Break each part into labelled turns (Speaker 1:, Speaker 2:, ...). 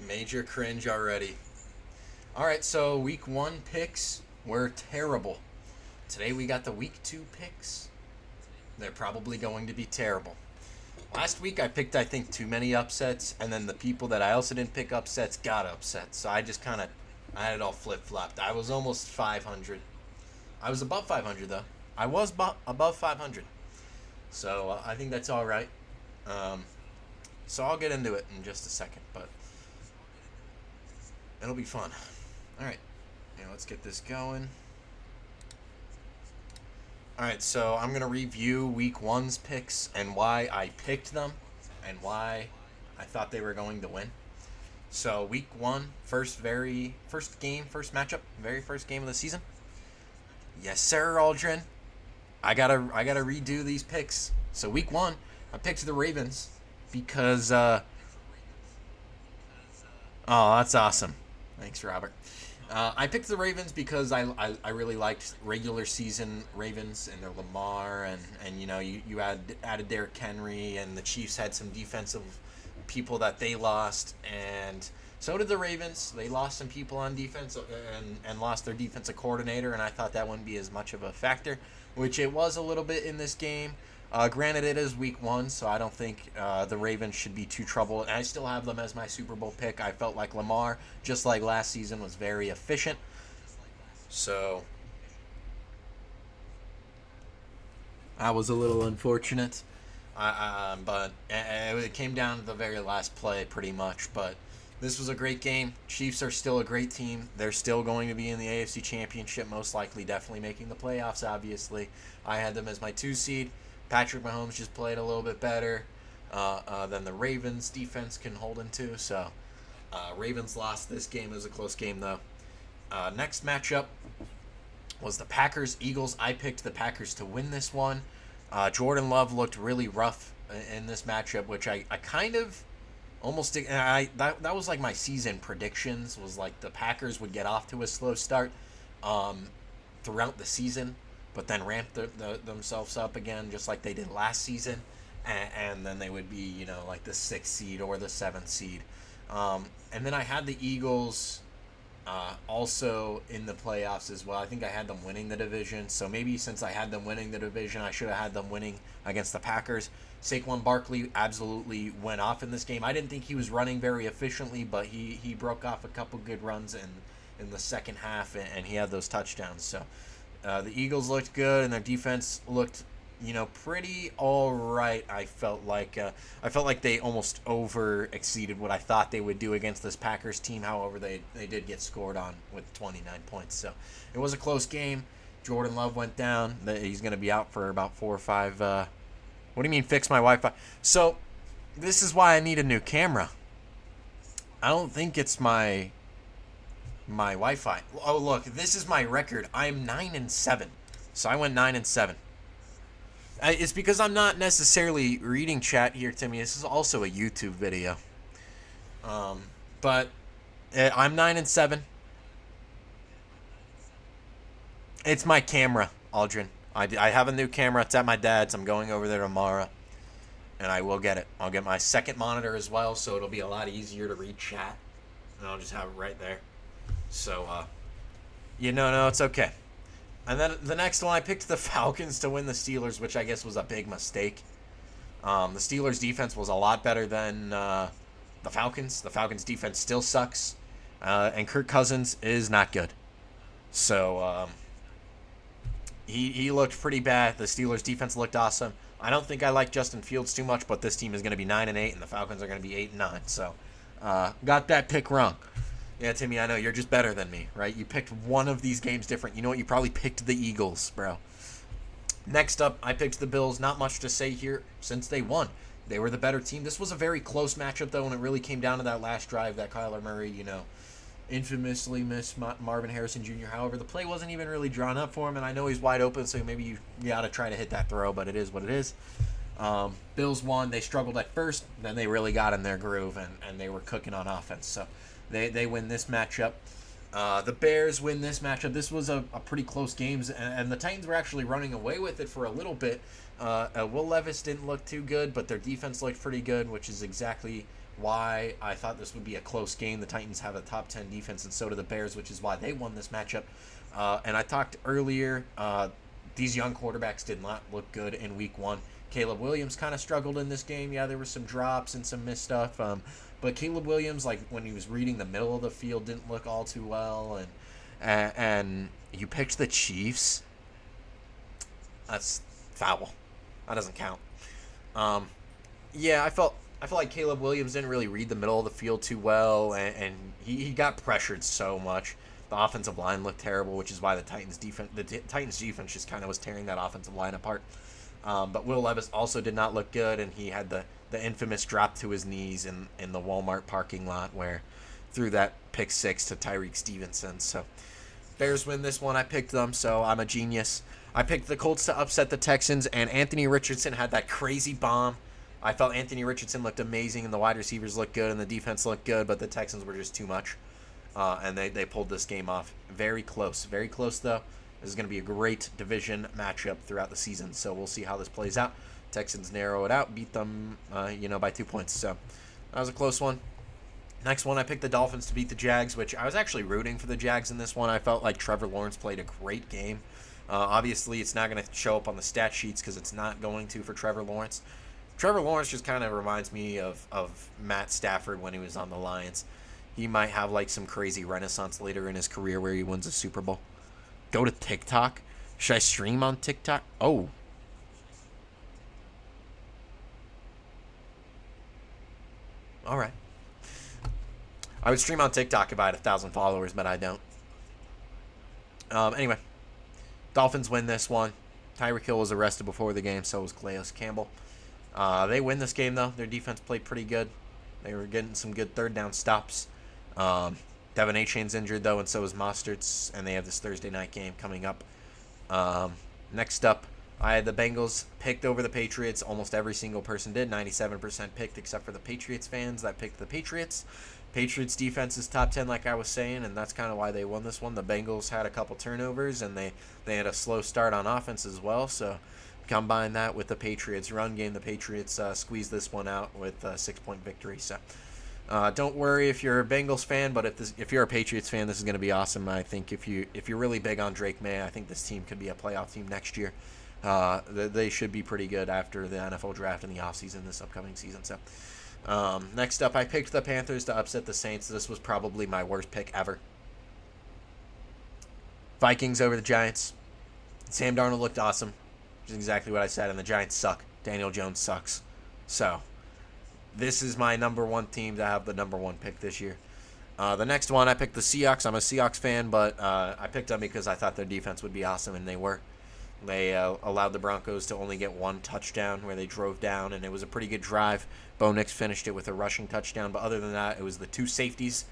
Speaker 1: Major cringe already. All right, so week one picks were terrible. Today we got the week two picks. They're probably going to be terrible. Last week I picked, I think, too many upsets, and then the people that I also didn't pick upsets got upset. So I just I had it all flip flopped. I was almost 500. I was above 500 though. I was above 500. So I think that's all right. Um, so I'll get into it in just a second, but it'll be fun. All right, let's get this going. All right, so I'm gonna review week one's picks and why I picked them, and why I thought they were going to win. So week one, first game, first matchup, very first game of the season. Yes, sir, Aldrin. I gotta redo these picks. So week one, I picked the Ravens because oh, that's awesome. Thanks, Robert. I picked the Ravens because I really liked regular season Ravens and their Lamar, and you added Derrick Henry, and the Chiefs had some defensive people that they lost, and so did the Ravens. They lost some people on defense, and lost their defensive coordinator, and I thought that wouldn't be as much of a factor, which it was a little bit in this game. Granted, it is week one, so I don't think the Ravens should be too troubled. And I still have them as my Super Bowl pick. I felt like Lamar, just like last season, was very efficient. So I was a little unfortunate. But it came down to the very last play, pretty much. But this was a great game. Chiefs are still a great team. They're still going to be in the AFC Championship, most likely, definitely making the playoffs, obviously. I had them as my 2 seed. Patrick Mahomes just played a little bit better than the Ravens defense can hold into. So Ravens lost this game. It was a close game, though. Next matchup was the Packers-Eagles. I picked the Packers to win this one. Jordan Love looked really rough in this matchup, which I kind of almost did. That was like my season predictions, was like the Packers would get off to a slow start throughout the season, but then ramp themselves up again, just like they did last season, and then they would be, like the 6th seed or the 7th seed. And then I had the Eagles also in the playoffs as well. I think I had them winning the division, so maybe since I had them winning the division, I should have had them winning against the Packers. Saquon Barkley absolutely went off in this game. I didn't think he was running very efficiently, but he broke off a couple good runs in the second half, and he had those touchdowns. So the Eagles looked good, and their defense looked, pretty all right. I felt like they almost over exceeded what I thought they would do against this Packers team. However, they did get scored on with 29 points. So it was a close game. Jordan Love went down. He's going to be out for about 4 or 5. What do you mean fix my Wi-Fi? So this is why I need a new camera. I don't think it's my Wi-Fi. Oh, look, this is my record. I'm 9-7. So I went 9-7. It's because I'm not necessarily reading chat here, Timmy. This is also a YouTube video. But I'm 9-7. It's my camera, Aldrin. I have a new camera. It's at my dad's. I'm going over there tomorrow, and I will get it. I'll get my second monitor as well, so it'll be a lot easier to read chat, and I'll just have it right there. So, no, it's okay. And then the next one, I picked the Falcons to win the Steelers, which I guess was a big mistake. The Steelers' defense was a lot better than the Falcons. The Falcons' defense still sucks, and Kirk Cousins is not good. So he looked pretty bad. The Steelers' defense looked awesome. I don't think I like Justin Fields too much, but this team is going to be 9-8, and the Falcons are going to be 8-9. So got that pick wrong. Yeah, Timmy, I know you're just better than me, right? You picked one of these games different. You know what? You probably picked the Eagles, bro. Next up, I picked the Bills. Not much to say here since they won. They were the better team. This was a very close matchup, though, and it really came down to that last drive that Kyler Murray, infamously missed Marvin Harrison Jr. However, the play wasn't even really drawn up for him, and I know he's wide open, so maybe you got to try to hit that throw, but it is what it is. Bills won. They struggled at first. Then they really got in their groove, and they were cooking on offense. So they win this matchup. The Bears win this matchup. This was a pretty close game, and the Titans were actually running away with it for a little bit. Will Levis didn't look too good, but their defense looked pretty good, which is exactly why I thought this would be a close game. The Titans have a top 10 defense, and so do the Bears, which is why they won this matchup. And I talked earlier, these young quarterbacks did not look good in week one. Caleb Williams kind of struggled in this game. Yeah, there were some drops and some missed stuff. But Caleb Williams, like when he was reading the middle of the field, didn't look all too well. And you picked the Chiefs. That's foul. That doesn't count. Yeah, I felt like Caleb Williams didn't really read the middle of the field too well, and he got pressured so much. The offensive line looked terrible, which is why the Titans defense just kind of was tearing that offensive line apart. But Will Levis also did not look good, and he had the infamous drop to his knees in the Walmart parking lot where threw that pick six to Tyreek Stevenson. So Bears win this one. I picked them, so I'm a genius. I picked the Colts to upset the Texans, and Anthony Richardson had that crazy bomb. I felt Anthony Richardson looked amazing, and the wide receivers looked good, and the defense looked good, but the Texans were just too much. And they pulled this game off. Very close, though. This is going to be a great division matchup throughout the season, so we'll see how this plays out. Texans narrow it out, beat them, by 2 points. So that was a close one. Next one, I picked the Dolphins to beat the Jags, which I was actually rooting for the Jags in this one. I felt like Trevor Lawrence played a great game. Obviously, it's not going to show up on the stat sheets because it's not going to for Trevor Lawrence. Trevor Lawrence just kind of reminds me of Matt Stafford when he was on the Lions. He might have like some crazy renaissance later in his career where he wins a Super Bowl. Go to TikTok? Should I stream on TikTok? Oh. All right. I would stream on TikTok if I had 1,000 followers, but I don't. Anyway. Dolphins win this one. Tyreek Hill was arrested before the game, so was Calais Campbell. They win this game, though. Their defense played pretty good. They were getting some good third down stops. Devin Achane's injured, though, and so is Mostert's, and they have this Thursday night game coming up. Next up, I had the Bengals picked over the Patriots. Almost every single person did. 97% picked, except for the Patriots fans that picked the Patriots. Patriots defense is top 10, like I was saying, and that's kind of why they won this one. The Bengals had a couple turnovers, and they had a slow start on offense as well, so combine that with the Patriots run game. The Patriots squeezed this one out with a 6-point victory. So don't worry if you're a Bengals fan, but if you're a Patriots fan, this is going to be awesome. I think if you're really big on Drake May, I think this team could be a playoff team next year. They should be pretty good after the NFL draft in the offseason this upcoming season. So next up, I picked the Panthers to upset the Saints. This was probably my worst pick ever. Vikings over the Giants. Sam Darnold looked awesome, which is exactly what I said, and the Giants suck. Daniel Jones sucks. So this is my number one team to have the number one pick this year. The next one, I picked the Seahawks. I'm a Seahawks fan, but I picked them because I thought their defense would be awesome, and they were. They allowed the Broncos to only get one touchdown where they drove down, and it was a pretty good drive. Bo Nix finished it with a rushing touchdown, but other than that, it was the two safeties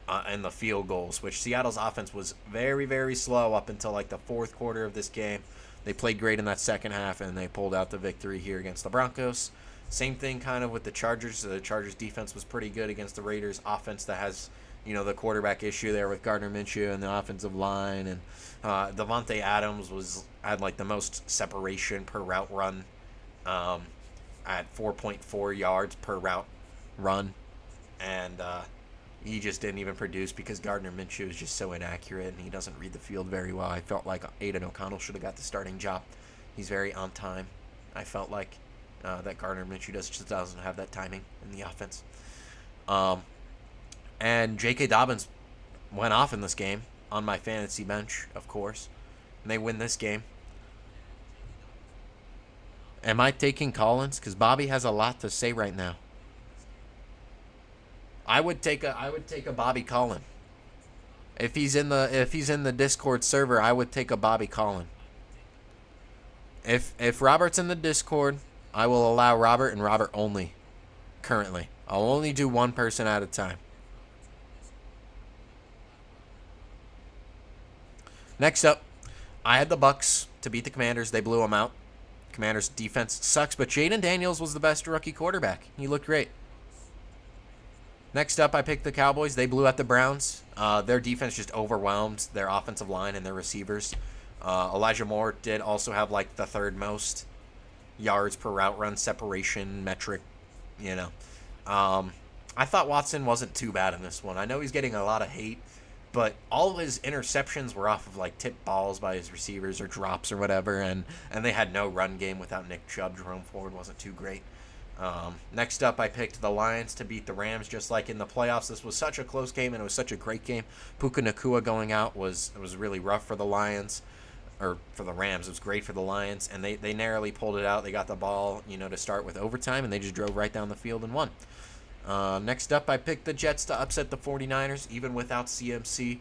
Speaker 1: and the field goals, which Seattle's offense was very, very slow up until like the fourth quarter of this game. They played great in that second half, and they pulled out the victory here against the Broncos. Same thing kind of with the Chargers. The Chargers defense was pretty good against the Raiders offense that has, the quarterback issue there with Gardner Minshew and the offensive line. And Devontae Adams had like the most separation per route run at 4.4 yards per route run. And he just didn't even produce because Gardner Minshew is just so inaccurate and he doesn't read the field very well. I felt like Aiden O'Connell should have got the starting job. He's very on time. I felt like that Gardner Minshew just doesn't have that timing in the offense. And J.K. Dobbins went off in this game on my fantasy bench, of course. And they win this game. Am I taking Collins? Because Bobby has a lot to say right now. I would take a Bobby Collin. If he's in the Discord server, I would take a Bobby Collin. If Robert's in the Discord, I will allow Robert and Robert only. Currently, I'll only do one person at a time. Next up, I had the Bucks to beat the Commanders. They blew them out. Commanders' defense sucks, but Jaden Daniels was the best rookie quarterback. He looked great. Next up, I picked the Cowboys. They blew out the Browns. Their defense just overwhelmed their offensive line and their receivers. Elijah Moore did also have like the third most yards per route run separation metric, I thought Watson wasn't too bad in this one. I know he's getting a lot of hate, but all of his interceptions were off of like tip balls by his receivers or drops or whatever, and they had no run game without Nick Chubb. Jerome Ford wasn't too great. Next up, I picked the Lions to beat the Rams, just like in the playoffs. This was such a close game, and it was such a great game. Puka Nacua going out was really rough for the Lions, or for the Rams. It was great for the Lions, and they narrowly pulled it out. They got the ball, to start with overtime, and they just drove right down the field and won. Next up, I picked the Jets to upset the 49ers, even without CMC.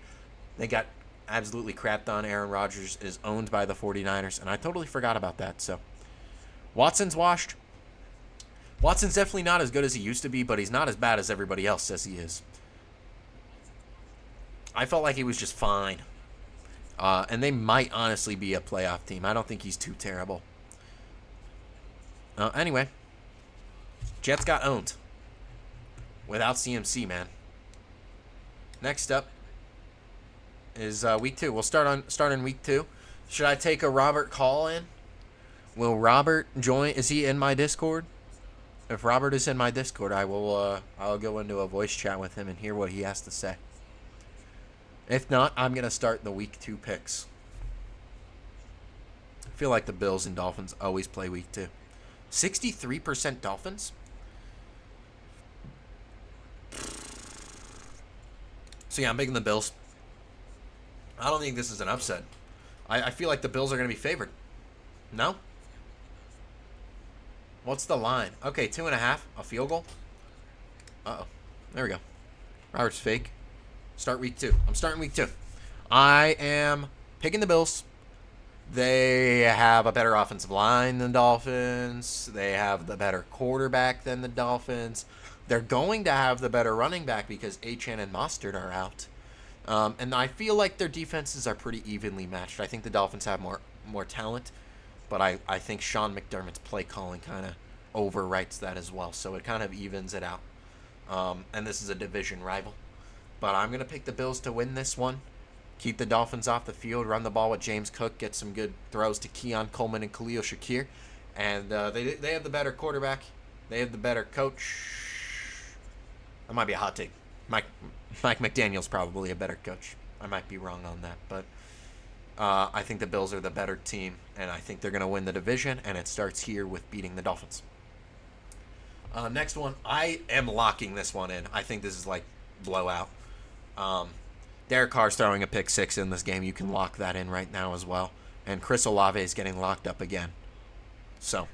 Speaker 1: They got absolutely crapped on. Aaron Rodgers is owned by the 49ers, and I totally forgot about that. So, Watson's washed. Watson's definitely not as good as he used to be, but he's not as bad as everybody else says he is. I felt like he was just fine. And they might honestly be a playoff team. I don't think he's too terrible. Anyway, Jets got owned. Without CMC, man. Next up is week 2. We'll start in week 2. Should I take a Robert call in? Will Robert join? Is he in my Discord? If Robert is in my Discord, I'll go into a voice chat with him and hear what he has to say. If not, I'm going to start the week 2 picks. I feel like the Bills and Dolphins always play week 2. 63% Dolphins? So yeah, I'm picking the Bills. I don't think this is an upset. I feel like the Bills are going to be favored. No? What's the line? Okay, 2.5. A field goal? Uh-oh. There we go. Robert's fake. Start week 2. I'm starting week 2. I am picking the Bills. They have a better offensive line than Dolphins. They have the better quarterback than the Dolphins. They're going to have the better running back because Achane and Mostert are out. And I feel like their defenses are pretty evenly matched. I think the Dolphins have more talent, but I think Sean McDermott's play calling kind of overwrites that as well. So it kind of evens it out. And this is a division rival. But I'm going to pick the Bills to win this one. Keep the Dolphins off the field, run the ball with James Cook, get some good throws to Keon Coleman and Khalil Shakir. And they have the better quarterback. They have the better coach. That might be a hot take. Mike McDaniel's probably a better coach. I might be wrong on that. But I think the Bills are the better team. And I think they're going to win the division. And it starts here with beating the Dolphins. Next one. I am locking this one in. I think this is like blowout. Derek Carr's throwing a pick 6 in this game. You can lock that in right now as well. And Chris Olave is getting locked up again. So,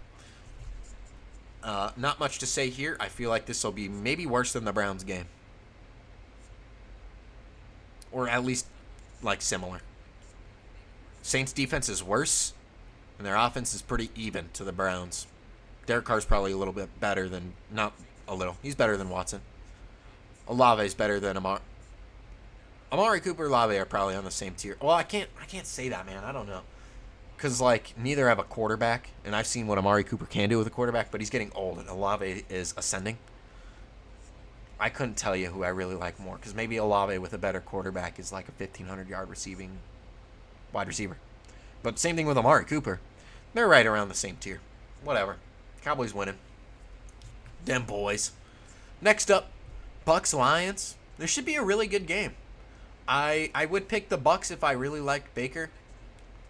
Speaker 1: not much to say here. I feel like this will be maybe worse than the Browns game. Or at least, like, similar. Saints defense is worse, and their offense is pretty even to the Browns. Derek Carr's probably a little bit better than, not a little. He's better than Watson. Olave's better than Amari Cooper and Olave are probably on the same tier. Well, I can't say that, man. I don't know. Because, like, neither have a quarterback. And I've seen what Amari Cooper can do with a quarterback, but he's getting old, and Olave is ascending. I couldn't tell you who I really like more, because maybe Olave with a better quarterback is like a 1,500-yard receiving wide receiver. But same thing with Amari Cooper. They're right around the same tier. Whatever. Cowboys winning. Them boys. Next up, Bucs-Lions. This should be a really good game. I would pick the Bucs if I really liked Baker.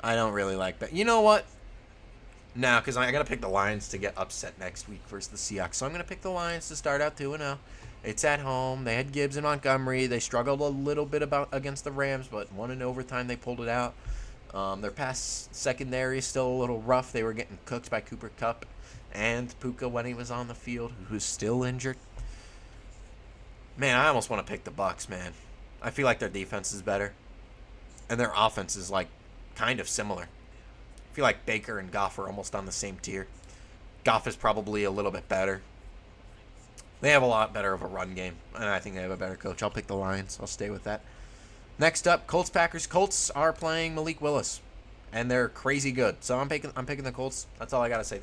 Speaker 1: I don't really like Baker. You know what? No, because I got to pick the Lions to get upset next week versus the Seahawks. So I'm going to pick the Lions to start out 2-0. It's at home. They had Gibbs and Montgomery. They struggled a little bit against the Rams, but won in overtime. They pulled it out. Their pass secondary is still a little rough. They were getting cooked by Cooper Kupp and Puka when he was on the field, who's still injured. Man, I almost want to pick the Bucs, man. I feel like their defense is better. And their offense is, like, kind of similar. I feel like Baker and Goff are almost on the same tier. Goff is probably a little bit better. They have a lot better of a run game. And I think they have a better coach. I'll pick the Lions. I'll stay with that. Next up, Colts-Packers. Colts are playing Malik Willis. And they're crazy good. So I'm picking the Colts. That's all I got to say.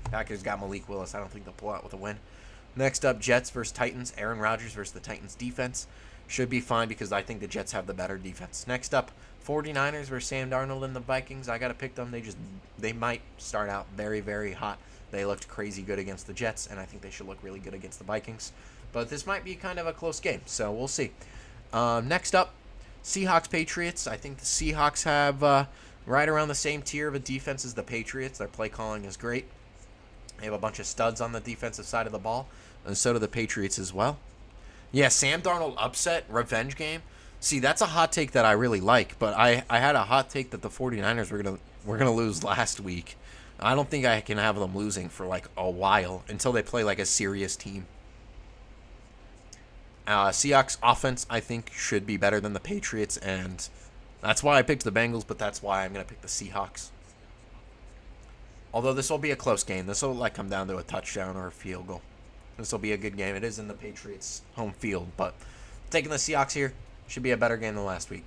Speaker 1: Packers got Malik Willis. I don't think they'll pull out with a win. Next up, Jets versus Titans. Aaron Rodgers versus the Titans defense. Should be fine because I think the Jets have the better defense. Next up, 49ers versus Sam Darnold and the Vikings. I got to pick them. They might start out very, very hot. They looked crazy good against the Jets, and I think they should look really good against the Vikings. But this might be kind of a close game, so we'll see. Next up, Seahawks Patriots. I think the Seahawks have right around the same tier of a defense as the Patriots. Their play calling is great. They have a bunch of studs on the defensive side of the ball, and so do the Patriots as well. Yeah, Sam Darnold upset, revenge game. See, that's a hot take that I really like, but I had a hot take that the 49ers were gonna lose last week. I don't think I can have them losing for like a while until they play like a serious team. Seahawks offense, I think, should be better than the Patriots, and that's why I picked the Bengals, but that's why I'm going to pick the Seahawks. Although this will be a close game. This will like come down to a touchdown or a field goal. This will be a good game. It is in the Patriots' home field, but taking the Seahawks here should be a better game than last week.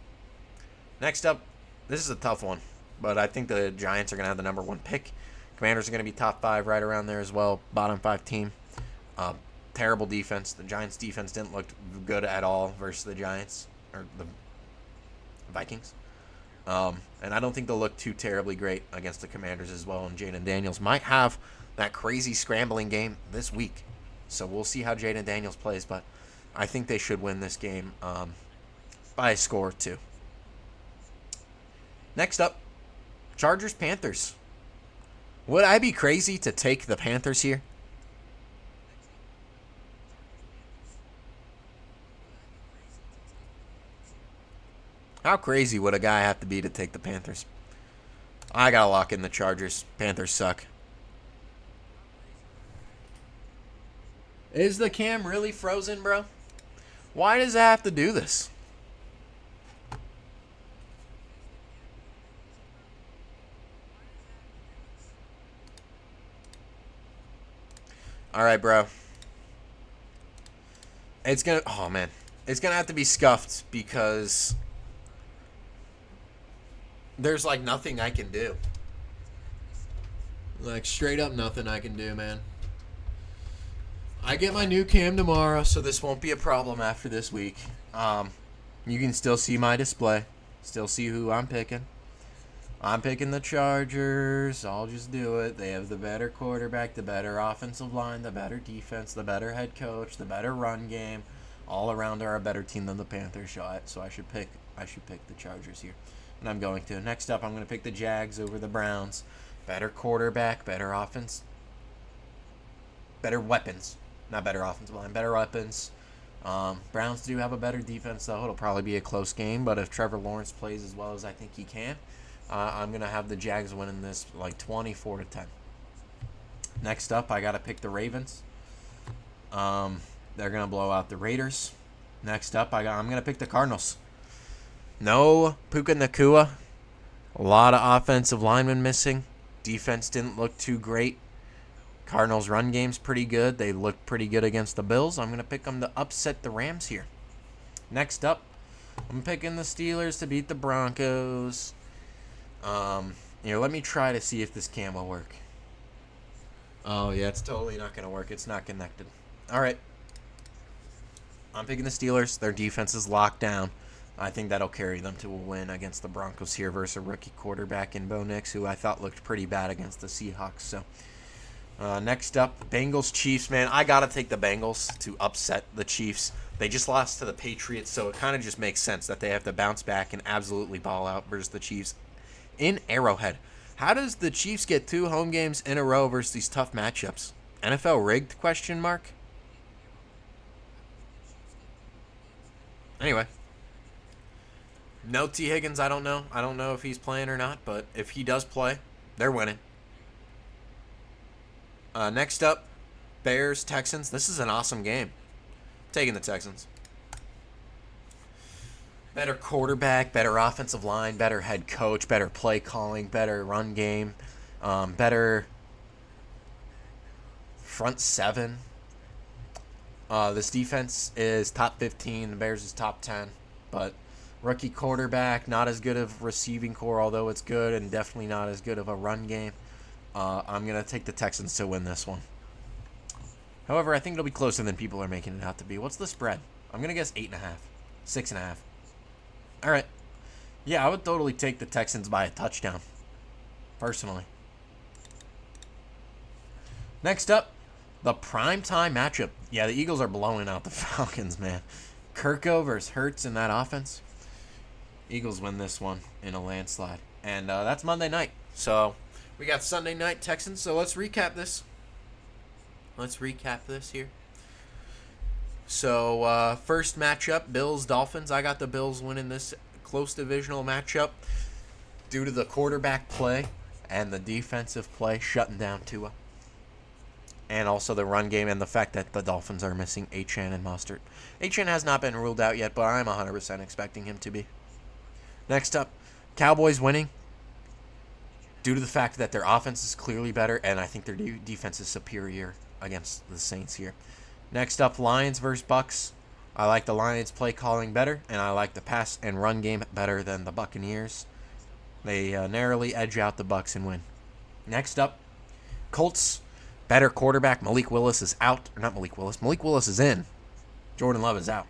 Speaker 1: Next up, this is a tough one, but I think the Giants are going to have the number 1 pick. Commanders are going to be top 5 right around there as well. Bottom 5 team. Terrible defense. The Giants' defense didn't look good at all versus the Giants or the Vikings. And I don't think they'll look too terribly great against the Commanders as well. And Jaden Daniels might have that crazy scrambling game this week. So we'll see how Jaden Daniels plays. But I think they should win this game by a score or 2. Next up, Chargers-Panthers. Would I be crazy to take the Panthers here? How crazy would a guy have to be to take the Panthers? I gotta lock in the Chargers. Panthers suck. Is the cam really frozen, bro? Why does it have to do this? All right, bro. It's gonna. Oh man, it's gonna have to be scuffed because there's like nothing I can do. Like straight up nothing I can do, man. I get my new cam tomorrow, so this won't be a problem after this week. You can still see my display, still see who I'm picking. I'm picking the Chargers. I'll just do it. They have the better quarterback, the better offensive line, the better defense, the better head coach, the better run game. All around are a better team than the Panthers. So I should pick the Chargers here. And I'm going to. Next up, I'm going to pick the Jags over the Browns. Better quarterback, better offense, better weapons. Not better offensive line, better weapons. Browns do have a better defense, though. It'll probably be a close game, but if Trevor Lawrence plays as well as I think he can, I'm going to have the Jags winning this like 24-10. Next up, I got to pick the Ravens. They're going to blow out the Raiders. Next up, I'm going to pick the Cardinals. No Puka Nacua. A lot of offensive linemen missing. Defense didn't look too great. Cardinals' run game's pretty good. They looked pretty good against the Bills. I'm going to pick them to upset the Rams here. Next up, I'm picking the Steelers to beat the Broncos. Let me try to see if this cam will work. Oh, yeah, it's totally not going to work. It's not connected. All right. I'm picking the Steelers. Their defense is locked down. I think that'll carry them to a win against the Broncos here versus a rookie quarterback in Bo Nix, who I thought looked pretty bad against the Seahawks. So, next up, Bengals-Chiefs, man. I got to take the Bengals to upset the Chiefs. They just lost to the Patriots, so it kind of just makes sense that they have to bounce back and absolutely ball out versus the Chiefs in Arrowhead. How does the Chiefs get 2 home games in a row versus these tough matchups? NFL rigged, ? Anyway. No T. Higgins, I don't know. I don't know if he's playing or not, but if he does play, they're winning. Next up, Bears-Texans. This is an awesome game. Taking the Texans. Better quarterback, better offensive line, better head coach, better play calling, better run game, better front 7. This defense is top 15. The Bears is top 10. But rookie quarterback, not as good of receiving core, although it's good, and definitely not as good of a run game. I'm going to take the Texans to win this one. However, I think it'll be closer than people are making it out to be. What's the spread? I'm going to guess 8.5. 6.5. All right. Yeah, I would totally take the Texans by a touchdown, personally. Next up, The primetime matchup. Yeah, the Eagles are blowing out the Falcons, man. Kirko versus Hurts in that offense. Eagles win this one in a landslide. And that's Monday night. So we got Sunday night Texans. So let's recap this. Here. So first matchup, Bills-Dolphins. I got the Bills winning this close divisional matchup due to the quarterback play and the defensive play shutting down Tua. And also the run game and the fact that the Dolphins are missing Achane and Mostert. Achane has not been ruled out yet, but I'm 100% expecting him to be. Next up, Cowboys winning due to the fact that their offense is clearly better, and I think their defense is superior against the Saints here. Next up, Lions versus Bucks. I like the Lions play calling better, and I like the pass and run game better than the Buccaneers. They narrowly edge out the Bucks and win. Next up, Colts. Better quarterback. Malik Willis is out. Or not Malik Willis. Malik Willis is in. Jordan Love is out.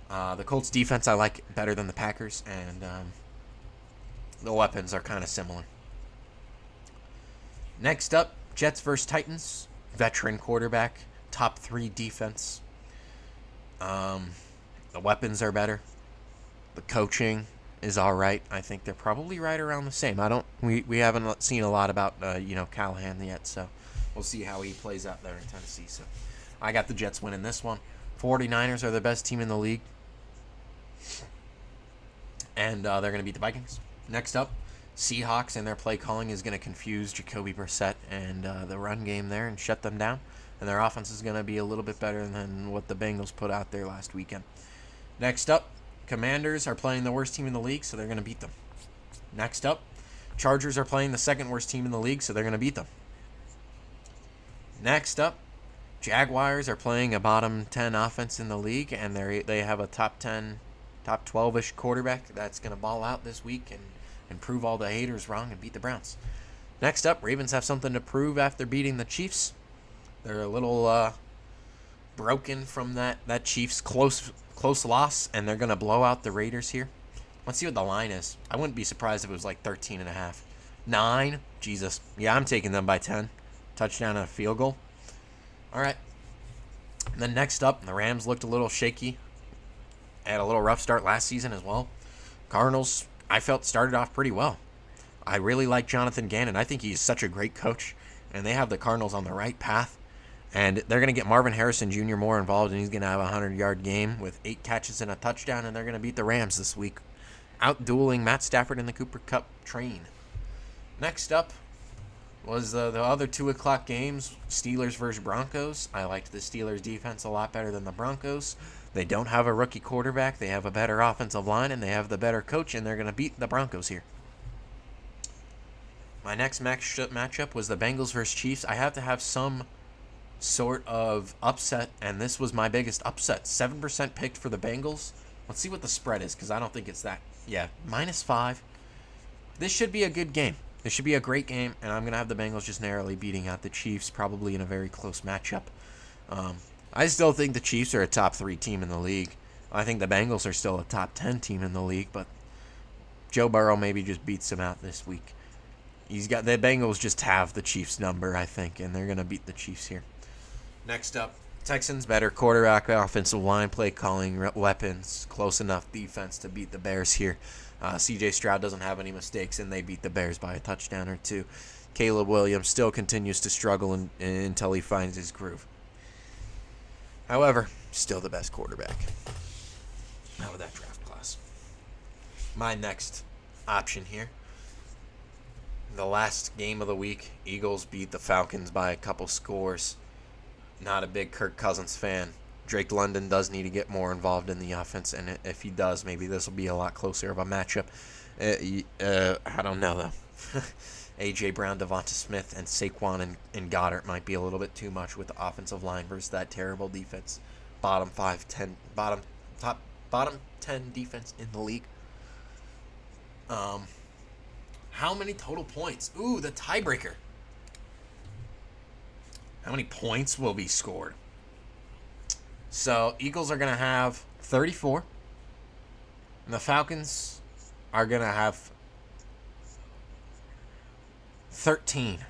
Speaker 1: The Colts defense I like better than the Packers, and the weapons are kind of similar. Next up, Jets versus Titans. Veteran quarterback. Top 3 defense. The weapons are better. The coaching is all right. I think they're probably right around the same. We haven't seen a lot about Callahan yet, so we'll see how he plays out there in Tennessee. So I got the Jets winning this one. 49ers are the best team in the league. And they're going to beat the Vikings. Next up, Seahawks and their play calling is going to confuse Jacoby Brissett and the run game there and shut them down. And their offense is going to be a little bit better than what the Bengals put out there last weekend. Next up, Commanders are playing the worst team in the league, so they're going to beat them. Next up, Chargers are playing the second worst team in the league, so they're going to beat them. Next up, Jaguars are playing a bottom 10 offense in the league, and they have a top 10, top 12-ish quarterback that's going to ball out this week and prove all the haters wrong and beat the Browns. Next up, Ravens have something to prove after beating the Chiefs. They're a little broken from that Chiefs close loss, and they're going to blow out the Raiders here. Let's see what the line is. I wouldn't be surprised if it was like 13.5. 9? Jesus. Yeah, I'm taking them by 10. Touchdown and a field goal. All right. And then next up, the Rams looked a little shaky. Had a little rough start last season as well. Cardinals, I felt, started off pretty well. I really like Jonathan Gannon. I think he's such a great coach, and they have the Cardinals on the right path. And they're going to get Marvin Harrison Jr. more involved, and he's going to have a 100-yard game with 8 catches and a touchdown, and they're going to beat the Rams this week, out-dueling Matt Stafford in the Cooper Cup train. Next up was the other 2 o'clock games, Steelers versus Broncos. I liked the Steelers' defense a lot better than the Broncos. They don't have a rookie quarterback. They have a better offensive line, and they have the better coach, and they're going to beat the Broncos here. My next matchup was the Bengals versus Chiefs. I have to have some sort of upset, and this was my biggest upset. 7% picked for the Bengals. Let's see what the spread is, because I don't think it's that. Yeah, -5. This should be a good game. This should be a great game, and I'm going to have the Bengals just narrowly beating out the Chiefs, probably in a very close matchup. I still think the Chiefs are a top 3 team in the league. I think the Bengals are still a top 10 team in the league, but Joe Burrow maybe just beats them out this week. The Bengals just have the Chiefs number, I think, and they're going to beat the Chiefs here. Next up, Texans, better quarterback, offensive line, play calling, weapons, close enough defense to beat the Bears here. C.J. Stroud doesn't have any mistakes, and they beat the Bears by a touchdown or 2. Caleb Williams still continues to struggle until he finds his groove. However, still the best quarterback out of that draft class. My next option here, the last game of the week, Eagles beat the Falcons by a couple scores. Not a big Kirk Cousins fan. Drake London does need to get more involved in the offense, and if he does, maybe this will be a lot closer of a matchup. I don't know, though. A.J. Brown, Devonta Smith, and Saquon and Goddard might be a little bit too much with the offensive line versus that terrible defense. Bottom 10 defense in the league. How many total points? Ooh, the tiebreaker. How many points will be scored? So, Eagles are going to have 34. And the Falcons are going to have 13.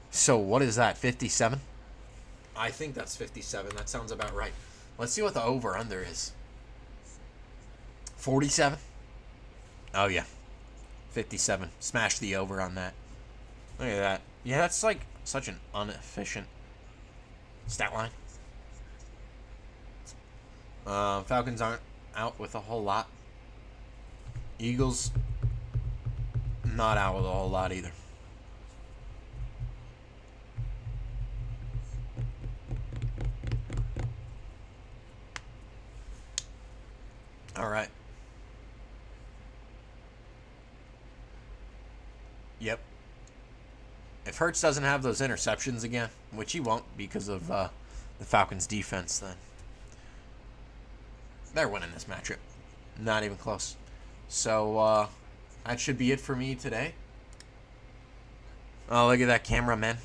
Speaker 1: So, what is that, 57? I think that's 57. That sounds about right. Let's see what the over-under is. 47? Oh, yeah. 57. Smash the over on that. Look at that. Yeah, that's like such an inefficient stat line. Falcons aren't out with a whole lot. Eagles not out with a whole lot either. All right. Yep. If Hurts doesn't have those interceptions again, which he won't because of the Falcons' defense, then they're winning this matchup. Not even close. So that should be it for me today. Oh, look at that cameraman.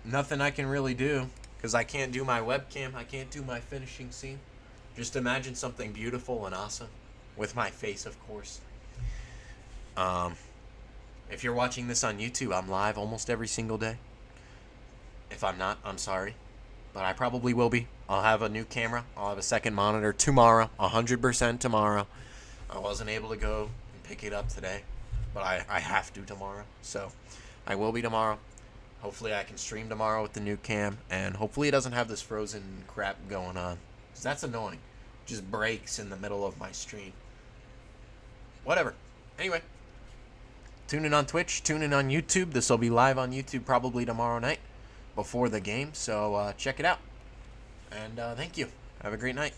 Speaker 1: Nothing I can really do because I can't do my webcam. I can't do my finishing scene. Just imagine something beautiful and awesome with my face, of course. If you're watching this on YouTube, I'm live almost every single day. If I'm not, I'm sorry. But I probably will be. I'll have a new camera. I'll have a second monitor tomorrow. 100% tomorrow. I wasn't able to go and pick it up today. But I have to tomorrow. So I will be tomorrow. Hopefully I can stream tomorrow with the new cam. And hopefully it doesn't have this frozen crap going on. Because that's annoying. Just breaks in the middle of my stream. Whatever. Anyway. Tune in on Twitch. Tune in on YouTube. This will be live on YouTube probably tomorrow night before the game. So check it out. And thank you. Have a great night.